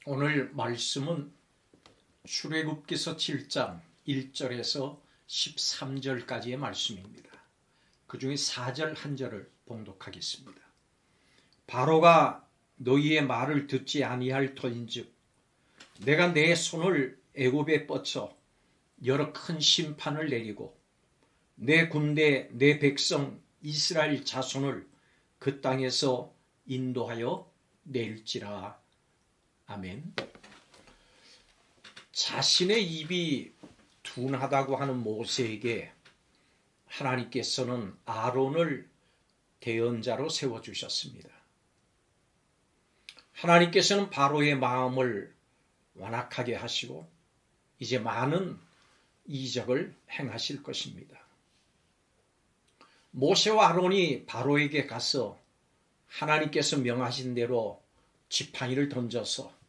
오늘 말씀은 출애굽기서 7장 1절에서 13절까지의 말씀입니다. 그 중에 4절 한 절을 봉독하겠습니다. 바로가 너희의 말을 듣지 아니할 터인즉 내가 내 손을 애굽에 뻗쳐 여러 큰 심판을 내리고 내 군대 내 백성 이스라엘 자손을 그 땅에서 인도하여 낼지라. 아멘. 자신의 입이 둔하다고 하는 모세에게 하나님께서는 아론을 대언자로 세워주셨습니다. 하나님께서는 바로의 마음을 완악하게 하시고 이제 많은 이적을 행하실 것입니다. 모세와 아론이 바로에게 가서 하나님께서 명하신 대로 지팡이를 던져서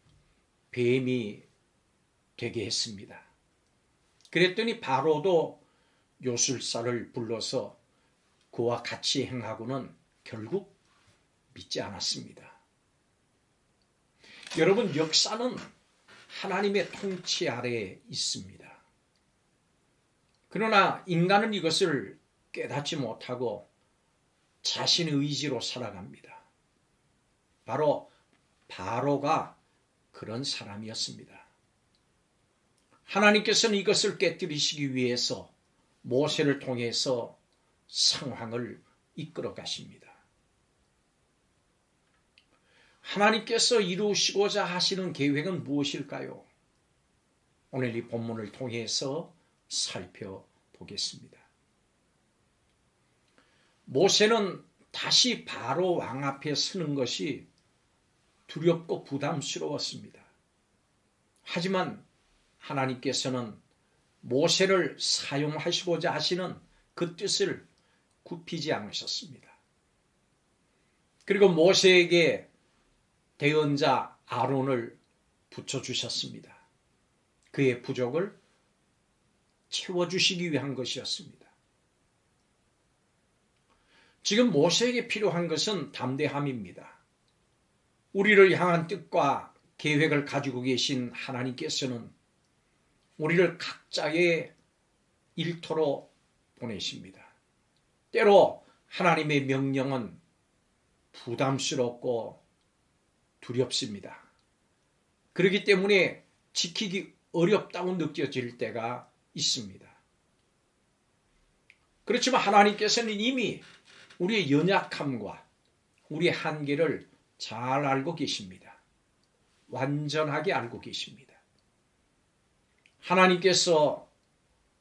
뱀이 되게 했습니다. 그랬더니 바로도 요술사를 불러서 그와 같이 행하고는 결국 믿지 않았습니다. 여러분, 역사는 하나님의 통치 아래에 있습니다. 그러나 인간은 이것을 깨닫지 못하고 자신의 의지로 살아갑니다. 바로 바로가 그런 사람이었습니다. 하나님께서는 이것을 깨뜨리시기 위해서 모세를 통해서 상황을 이끌어 가십니다. 하나님께서 이루시고자 하시는 계획은 무엇일까요? 오늘 이 본문을 통해서 살펴보겠습니다. 모세는 다시 바로 왕 앞에 서는 것이 두렵고 부담스러웠습니다. 하지만 하나님께서는 모세를 사용하시고자 하시는 그 뜻을 굽히지 않으셨습니다. 그리고 모세에게 대언자 아론을 붙여주셨습니다. 그의 부족을 채워주시기 위한 것이었습니다. 지금 모세에게 필요한 것은 담대함입니다. 우리를 향한 뜻과 계획을 가지고 계신 하나님께서는 우리를 각자의 일터로 보내십니다. 때로 하나님의 명령은 부담스럽고 두렵습니다. 그렇기 때문에 지키기 어렵다고 느껴질 때가 있습니다. 그렇지만 하나님께서는 이미 우리의 연약함과 우리의 한계를 잘 알고 계십니다. 완전하게 알고 계십니다. 하나님께서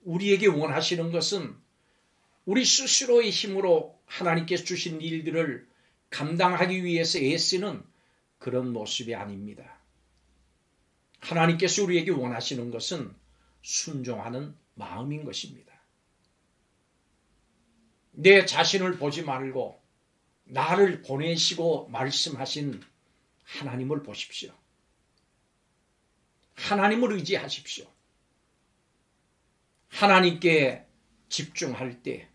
우리에게 원하시는 것은 우리 스스로의 힘으로 하나님께서 주신 일들을 감당하기 위해서 애쓰는 그런 모습이 아닙니다. 하나님께서 우리에게 원하시는 것은 순종하는 마음인 것입니다. 내 자신을 보지 말고 나를 보내시고 말씀하신 하나님을 보십시오. 하나님을 의지하십시오. 하나님께 집중할 때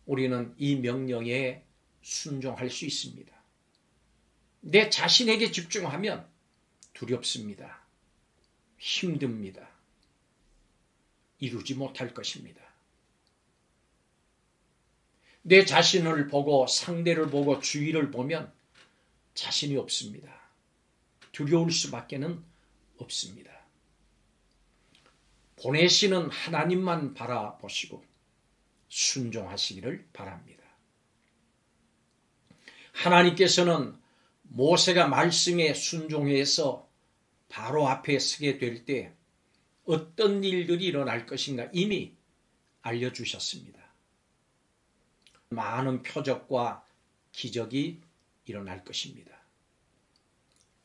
우리는 이 명령에 순종할 수 있습니다. 내 자신에게 집중하면 두렵습니다. 힘듭니다. 이루지 못할 것입니다. 내 자신을 보고 상대를 보고 주위를 보면 자신이 없습니다. 두려울 수밖에는 없습니다. 보내시는 하나님만 바라보시고 순종하시기를 바랍니다. 하나님께서는 모세가 말씀에 순종해서 바로 앞에 서게 될 때 어떤 일들이 일어날 것인가 이미 알려주셨습니다. 많은 표적과 기적이 일어날 것입니다.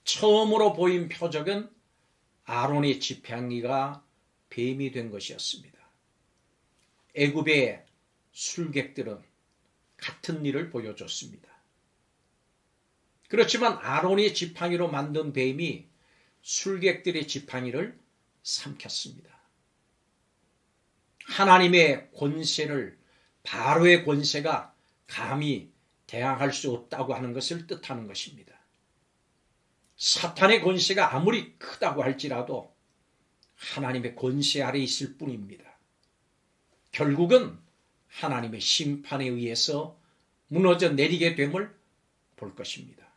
처음으로 보인 표적은 아론의 지팡이가 뱀이 된 것이었습니다. 애굽의 술객들은 같은 일을 보여줬습니다. 그렇지만 아론의 지팡이로 만든 뱀이 술객들의 지팡이를 삼켰습니다. 하나님의 권세를 바로의 권세가 감히 대항할 수 없다고 하는 것을 뜻하는 것입니다. 사탄의 권세가 아무리 크다고 할지라도 하나님의 권세 아래 있을 뿐입니다. 결국은 하나님의 심판에 의해서 무너져 내리게 됨을 볼 것입니다.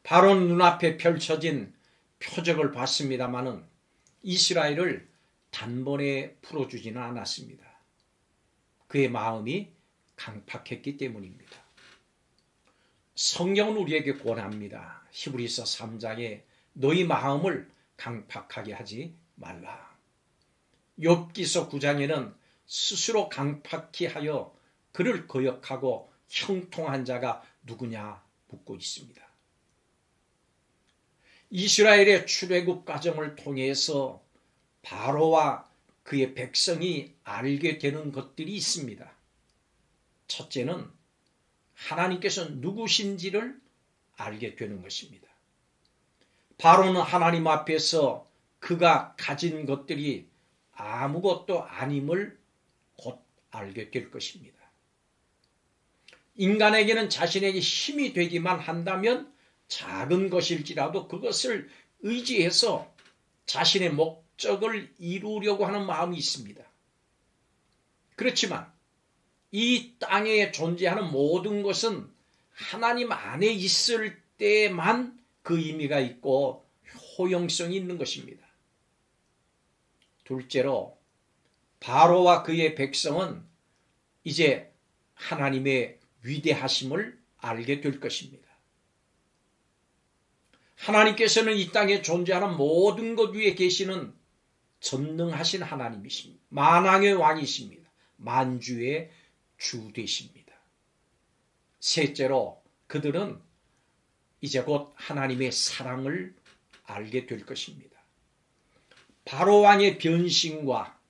바로 눈앞에 펼쳐진 표적을 봤습니다마는 이스라엘을 단번에 풀어주지는 않았습니다. 그의 마음이 강팍했기 때문입니다. 성경은 우리에게 권합니다. 히브리서 3장에 너희 마음을 강팍하게 하지 말라. 욥기서 9장에는 스스로 강팍히 하여 그를 거역하고 형통한 자가 누구냐 묻고 있습니다. 이스라엘의 출애굽 과정을 통해서 바로와 그의 백성이 알게 되는 것들이 있습니다. 첫째는 하나님께서 누구신지를 알게 되는 것입니다. 바로는 하나님 앞에서 그가 가진 것들이 아무것도 아님을 곧 알게 될 것입니다. 인간에게는 자신에게 힘이 되기만 한다면 작은 것일지라도 그것을 의지해서 자신의 목적을 이루려고 하는 마음이 있습니다. 그렇지만 이 땅에 존재하는 모든 것은 하나님 안에 있을 때만 그 의미가 있고 효용성이 있는 것입니다. 둘째로 바로와 그의 백성은 이제 하나님의 위대하심을 알게 될 것입니다. 하나님께서는 이 땅에 존재하는 모든 것 위에 계시는 전능하신 하나님이십니다. 만왕의 왕이십니다. 만주의 주 되십니다. 셋째로 그들은 이제 곧 하나님의 사랑을 알게 될 것입니다. 바로 왕의 변신과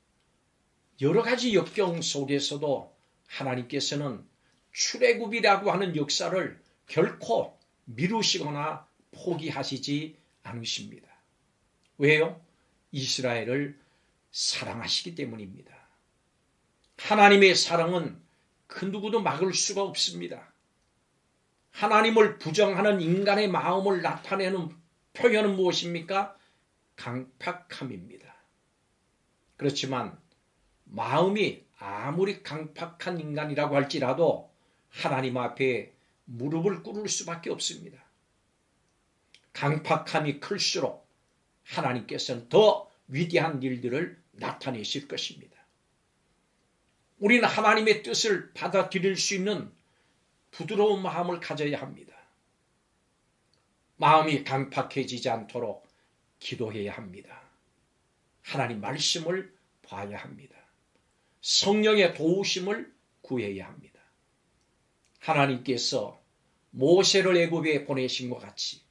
여러 가지 역경 속에서도 하나님께서는 출애굽이라고 하는 역사를 결코 미루시거나 포기하시지 않으십니다. 왜요? 이스라엘을 사랑하시기 때문입니다. 하나님의 사랑은 그 누구도 막을 수가 없습니다. 하나님을 부정하는 인간의 마음을 나타내는 표현은 무엇입니까? 강팍함입니다. 그렇지만 마음이 아무리 강팍한 인간이라고 할지라도 하나님 앞에 무릎을 꿇을 수밖에 없습니다. 강팍함이 클수록 하나님께서는 더 위대한 일들을 나타내실 것입니다. 우리는 하나님의 뜻을 받아들일 수 있는 부드러운 마음을 가져야 합니다. 마음이 강팍해지지 않도록 기도해야 합니다. 하나님 말씀을 봐야 합니다. 성령의 도우심을 구해야 합니다. 하나님께서 모세를 애굽에 보내신 것 같이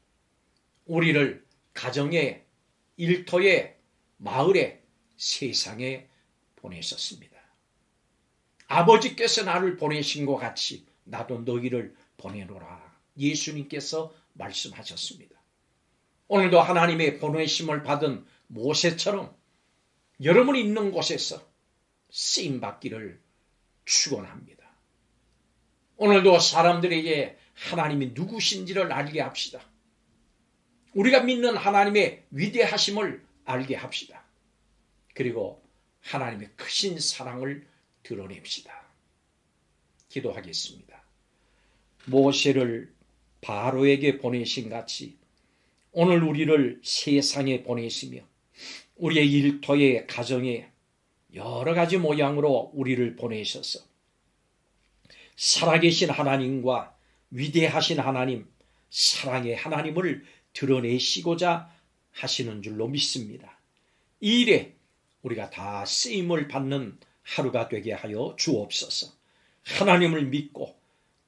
우리를 가정에, 일터에, 마을에, 세상에 보내셨습니다. 아버지께서 나를 보내신 것 같이 나도 너희를 보내노라. 예수님께서 말씀하셨습니다. 오늘도 하나님의 보내심을 받은 모세처럼 여러분이 있는 곳에서 쓰임받기를 축원합니다. 오늘도 사람들에게 하나님이 누구신지를 알게 합시다. 우리가 믿는 하나님의 위대하심을 알게 합시다. 그리고 하나님의 크신 사랑을 드러냅시다. 기도하겠습니다. 모세를 바로에게 보내신 같이 오늘 우리를 세상에 보내시며 우리의 일터에, 가정에 여러 가지 모양으로 우리를 보내셔서 살아계신 하나님과 위대하신 하나님, 사랑의 하나님을 드러내시고자 하시는 줄로 믿습니다. 이 일에 우리가 다 쓰임을 받는 하루가 되게 하여 주옵소서. 하나님을 믿고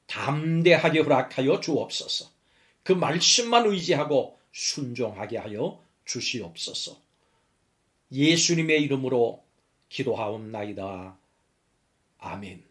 담대하게 허락하여 주옵소서. 그 말씀만 의지하고 순종하게 하여 주시옵소서. 예수님의 이름으로 기도하옵나이다. 아멘.